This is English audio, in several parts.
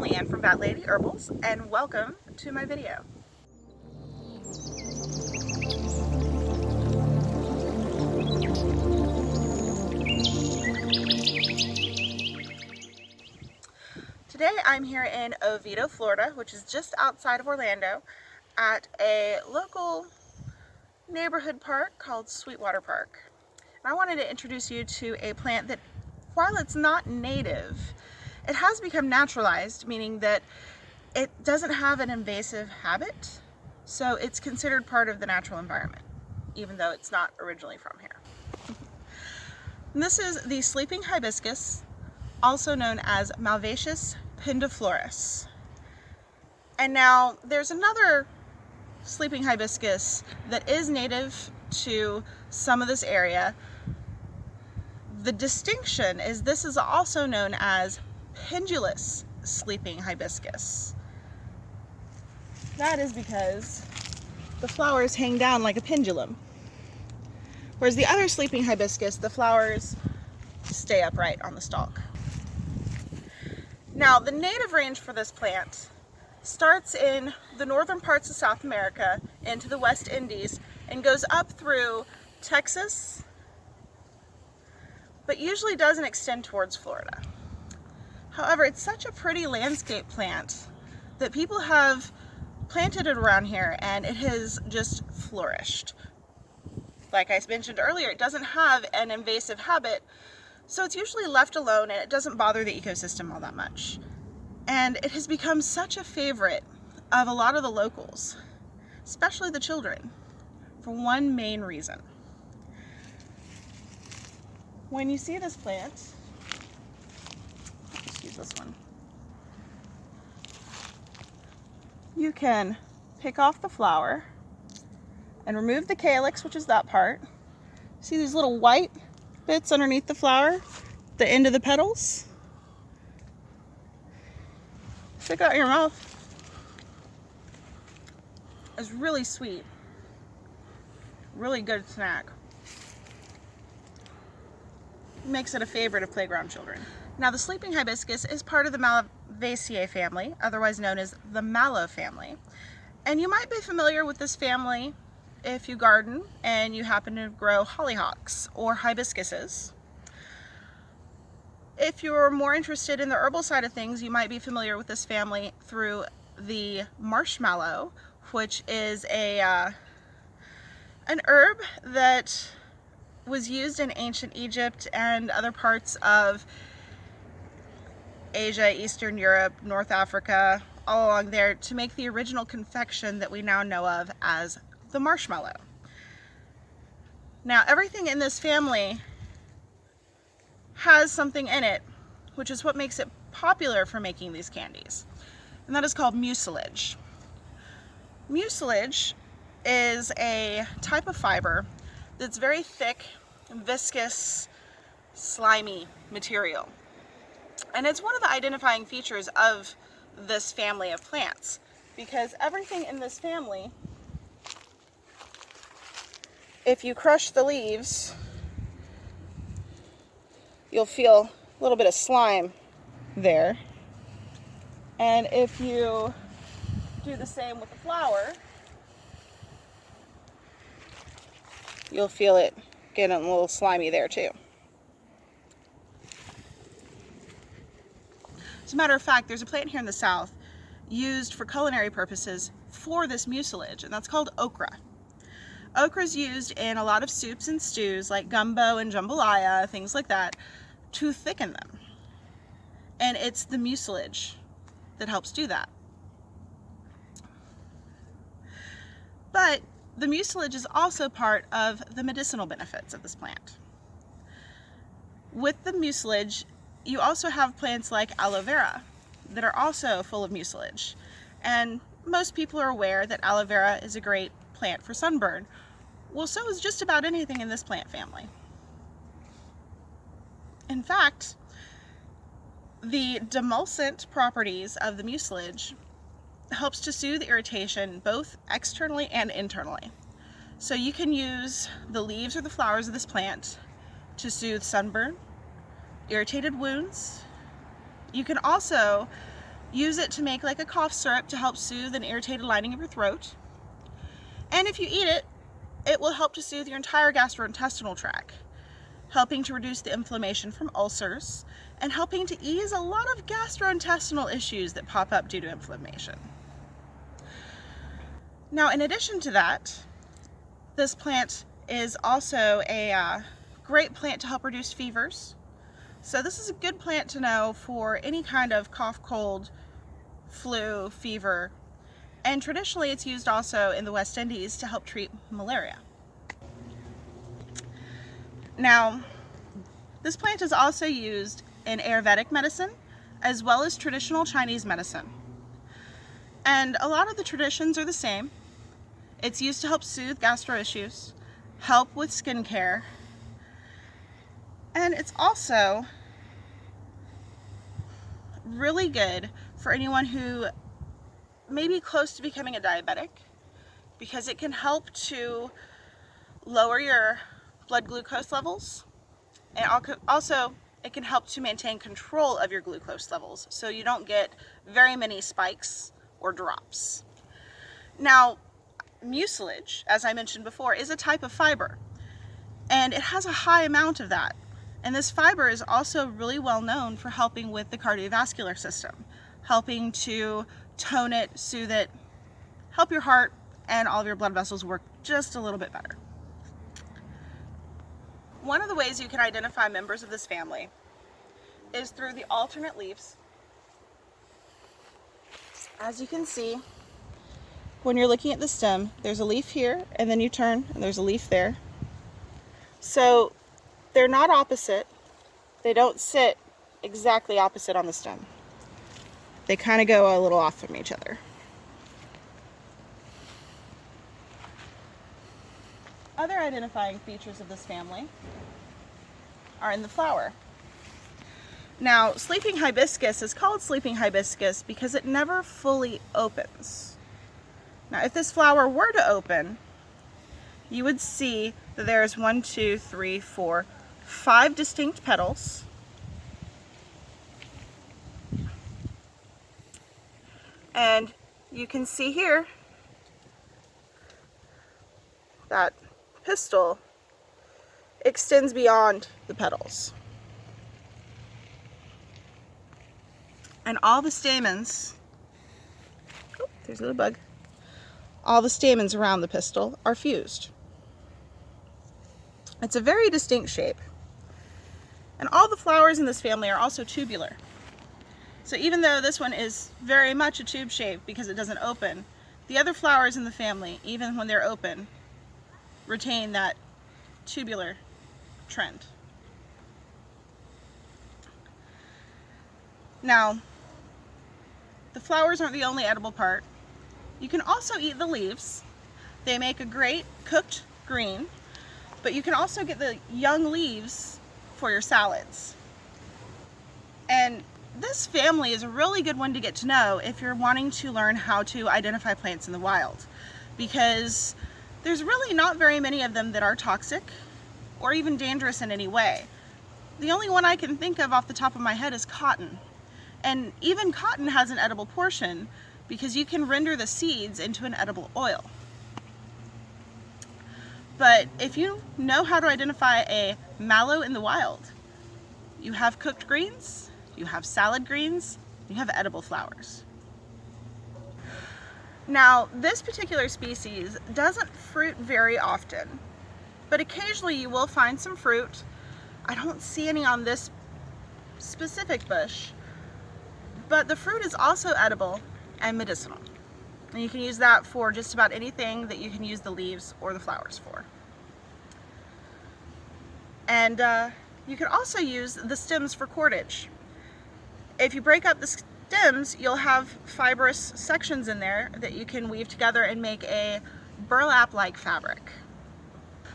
Leanne from Bat Lady Herbals, and welcome to my video. Today I'm here in Oviedo, Florida, which is just outside of Orlando, at a local neighborhood park called Sweetwater Park. And I wanted to introduce you to a plant that, while it's not native, it has become naturalized, meaning that it doesn't have an invasive habit, so it's considered part of the natural environment, even though it's not originally from here. And this is the sleeping hibiscus, also known as Malvaceus pendiflorus. And now there's another sleeping hibiscus that is native to some of this area. The distinction is this is also known as pendulous sleeping hibiscus. That is because the flowers hang down like a pendulum. Whereas the other sleeping hibiscus, the flowers stay upright on the stalk. Now, the native range for this plant starts in the northern parts of South America into the West Indies and goes up through Texas, but usually doesn't extend towards Florida. However, it's such a pretty landscape plant that people have planted it around here and it has just flourished. Like I mentioned earlier, it doesn't have an invasive habit, so it's usually left alone and it doesn't bother the ecosystem all that much. And it has become such a favorite of a lot of the locals, especially the children, for one main reason. When you see this plant, let's use this one, you can pick off the flower and remove the calyx, which is that part. See these little white bits underneath the flower, the end of the petals? Stick it out your mouth. It's really sweet. Really good snack. Makes it a favorite of playground children. Now, the sleeping hibiscus is part of the Vacier family, otherwise known as the mallow family. And you might be familiar with this family if you garden and you happen to grow hollyhocks or hibiscuses. If you're more interested in the herbal side of things, you might be familiar with this family through the marshmallow, which is an herb that was used in ancient Egypt and other parts of Asia, Eastern Europe, North Africa, all along there to make the original confection that we now know of as the marshmallow. Now, everything in this family has something in it, which is what makes it popular for making these candies, and that is called mucilage. Mucilage is a type of fiber that's very thick, viscous, slimy material. And it's one of the identifying features of this family of plants, because everything in this family, if you crush the leaves, you'll feel a little bit of slime there. And if you do the same with the flower, you'll feel it getting a little slimy there too. As a matter of fact, there's a plant here in the South used for culinary purposes for this mucilage, and that's called okra. Okra is used in a lot of soups and stews like gumbo and jambalaya, things like that, to thicken them. And it's the mucilage that helps do that. But the mucilage is also part of the medicinal benefits of this plant. With the mucilage, you also have plants like aloe vera that are also full of mucilage. And most people are aware that aloe vera is a great plant for sunburn. Well, so is just about anything in this plant family. In fact, the demulcent properties of the mucilage helps to soothe irritation both externally and internally. So you can use the leaves or the flowers of this plant to soothe sunburn, irritated wounds. You can also Use it to make like a cough syrup to help soothe an irritated lining of your throat. And if you eat it, it will help to soothe your entire gastrointestinal tract, helping to reduce the inflammation from ulcers and helping to ease a lot of gastrointestinal issues that pop up due to inflammation. Now, in addition to that, this plant is also a great plant to help reduce fevers. So this is a good plant to know for any kind of cough, cold, flu, fever. And traditionally it's used also in the West Indies to help treat malaria. Now, this plant is also used in Ayurvedic medicine as well as traditional Chinese medicine. And a lot of the traditions are the same. It's used to help soothe gastro issues, help with skin care, and it's also really good for anyone who may be close to becoming a diabetic, because it can help to lower your blood glucose levels, and also it can help to maintain control of your glucose levels so you don't get very many spikes or drops. Now, mucilage, as I mentioned before, is a type of fiber, and it has a high amount of that. And this fiber is also really well known for helping with the cardiovascular system, helping to tone it, soothe it, help your heart and all of your blood vessels work just a little bit better. One of the ways you can identify members of this family is through the alternate leaves. As you can see, when you're looking at the stem, there's a leaf here, and then you turn and there's a leaf there. So they're not opposite. They don't sit exactly opposite on the stem. They kind of go a little off from each other. Other identifying features of this family are in the flower. Now, sleeping hibiscus is called sleeping hibiscus because it never fully opens. Now, if this flower were to open, you would see that there's 1, 2, 3, 4, 5 distinct petals. And you can see here that pistil extends beyond the petals. And all the stamens, oh, there's a little bug. All the stamens around the pistil are fused. It's a very distinct shape. And all the flowers in this family are also tubular. So even though this one is very much a tube shape because it doesn't open, the other flowers in the family, even when they're open, retain that tubular trend. Now, the flowers aren't the only edible part. You can also eat the leaves. They make a great cooked green, but you can also get the young leaves for your salads. And this family is a really good one to get to know if you're wanting to learn how to identify plants in the wild, because there's really not very many of them that are toxic or even dangerous in any way. The only one I can think of off the top of my head is cotton. And even cotton has an edible portion because you can render the seeds into an edible oil. But if you know how to identify a mallow in the wild, you have cooked greens, you have salad greens, you have edible flowers. Now, this particular species doesn't fruit very often, but occasionally you will find some fruit. I don't see any on this specific bush, but the fruit is also edible and medicinal. And you can use that for just about anything that you can use the leaves or the flowers for. And you can also use the stems for cordage. If you break up the stems, you'll have fibrous sections in there that you can weave together and make a burlap-like fabric.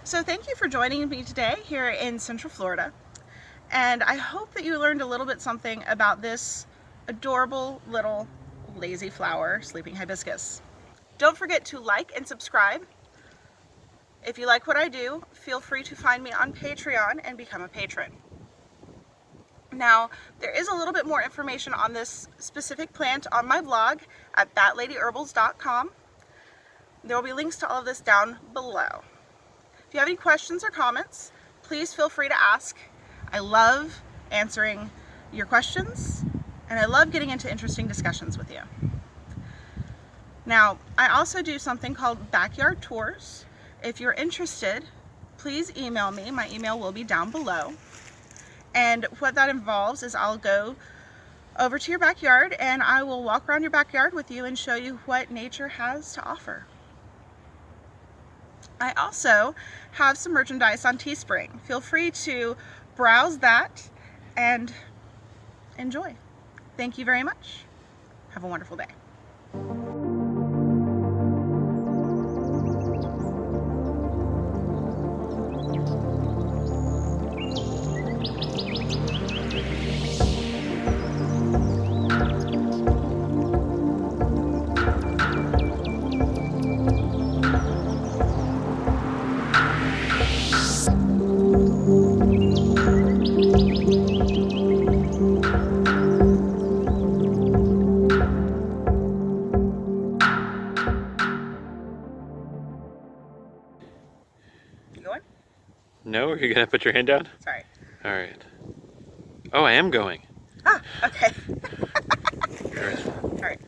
So thank you for joining me today here in Central Florida. And I hope that you learned a little bit something about this adorable little lazy flower, sleeping hibiscus. Don't forget to like and subscribe. If you like what I do, feel free to find me on Patreon and become a patron. Now, there is a little bit more information on this specific plant on my blog at thatladyherbals.com. There will be links to all of this down below. If you have any questions or comments, please feel free to ask. I love answering your questions, and I love getting into interesting discussions with you. Now, I also do something called backyard tours. If you're interested, please email me. My email will be down below. And what that involves is I'll go over to your backyard and I will walk around your backyard with you and show you what nature has to offer. I also have some merchandise on Teespring. Feel free to browse that and enjoy. Thank you very much. Have a wonderful day. You going? No, you're gonna put your hand down? Sorry. All right. Oh, I am going. Ah, okay. All right. All right.